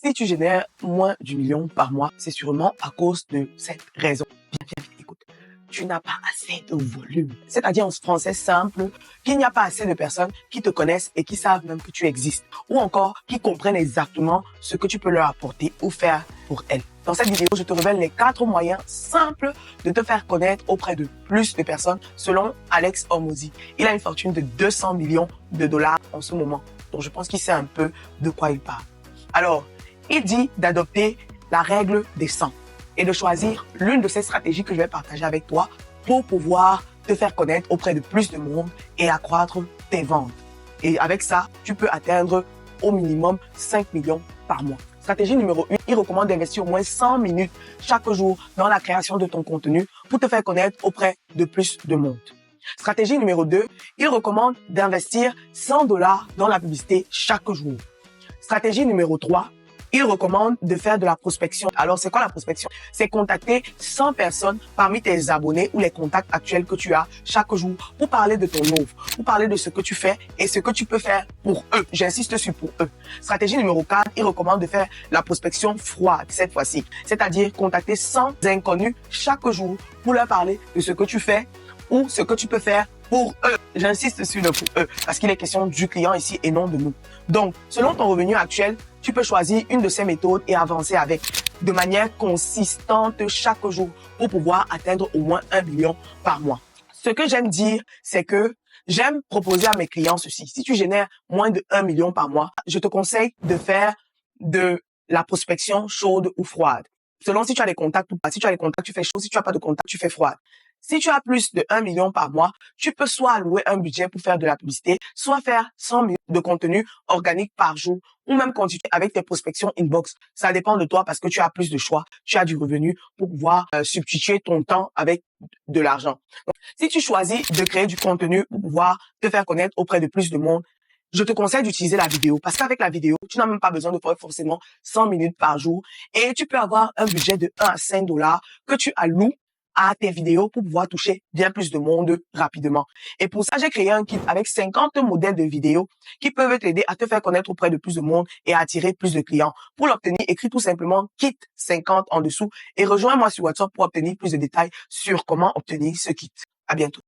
Si tu génères moins du million par mois, c'est sûrement à cause de cette raison. Viens, écoute. Tu n'as pas assez de volume. C'est-à-dire en français simple, qu'il n'y a pas assez de personnes qui te connaissent et qui savent même que tu existes. Ou encore, qui comprennent exactement ce que tu peux leur apporter ou faire pour elles. Dans cette vidéo, je te révèle les 4 moyens simples de te faire connaître auprès de plus de personnes selon Alex Hormozi. Il a une fortune de 200 millions de dollars en ce moment. Donc je pense qu'il sait un peu de quoi il parle. Alors, il dit d'adopter la règle des 100 et de choisir l'une de ces stratégies que je vais partager avec toi pour pouvoir te faire connaître auprès de plus de monde et accroître tes ventes. Et avec ça, tu peux atteindre au minimum 5 millions par mois. Stratégie numéro 1, il recommande d'investir au moins 100 minutes chaque jour dans la création de ton contenu pour te faire connaître auprès de plus de monde. Stratégie numéro 2, il recommande d'investir 100 dollars dans la publicité chaque jour. Stratégie numéro 3, il recommande de faire de la prospection. Alors, c'est quoi la prospection? C'est contacter 100 personnes parmi tes abonnés ou les contacts actuels que tu as chaque jour pour parler de ton offre, pour parler de ce que tu fais et ce que tu peux faire pour eux. J'insiste sur pour eux. Stratégie numéro 4, il recommande de faire la prospection froide cette fois-ci. C'est-à-dire contacter 100 inconnus chaque jour pour leur parler de ce que tu fais ou ce que tu peux faire pour eux. J'insiste sur le pour eux parce qu'il est question du client ici et non de nous. Donc, selon ton revenu actuel, tu peux choisir une de ces méthodes et avancer avec de manière consistante chaque jour pour pouvoir atteindre au moins 1 million par mois. Ce que j'aime dire, c'est que j'aime proposer à mes clients ceci. Si tu génères moins de 1 million par mois, je te conseille de faire de la prospection chaude ou froide. Selon si tu as des contacts ou pas. Si tu as des contacts, tu fais chaud. Si tu n'as pas de contacts, tu fais froide. Si tu as plus de 1 million par mois, tu peux soit allouer un budget pour faire de la publicité, soit faire 100 minutes de contenu organique par jour, ou même continuer avec tes prospections inbox. Ça dépend de toi parce que tu as plus de choix, tu as du revenu pour pouvoir substituer ton temps avec de l'argent. Si tu choisis de créer du contenu pour pouvoir te faire connaître auprès de plus de monde, je te conseille d'utiliser la vidéo parce qu'avec la vidéo, tu n'as même pas besoin de faire forcément 100 minutes par jour et tu peux avoir un budget de 1 à 5 dollars que tu alloues à tes vidéos pour pouvoir toucher bien plus de monde rapidement. Et pour ça, j'ai créé un kit avec 50 modèles de vidéos qui peuvent t'aider à te faire connaître auprès de plus de monde et à attirer plus de clients. Pour l'obtenir, écris tout simplement kit 50 en dessous et rejoins-moi sur WhatsApp pour obtenir plus de détails sur comment obtenir ce kit. À bientôt.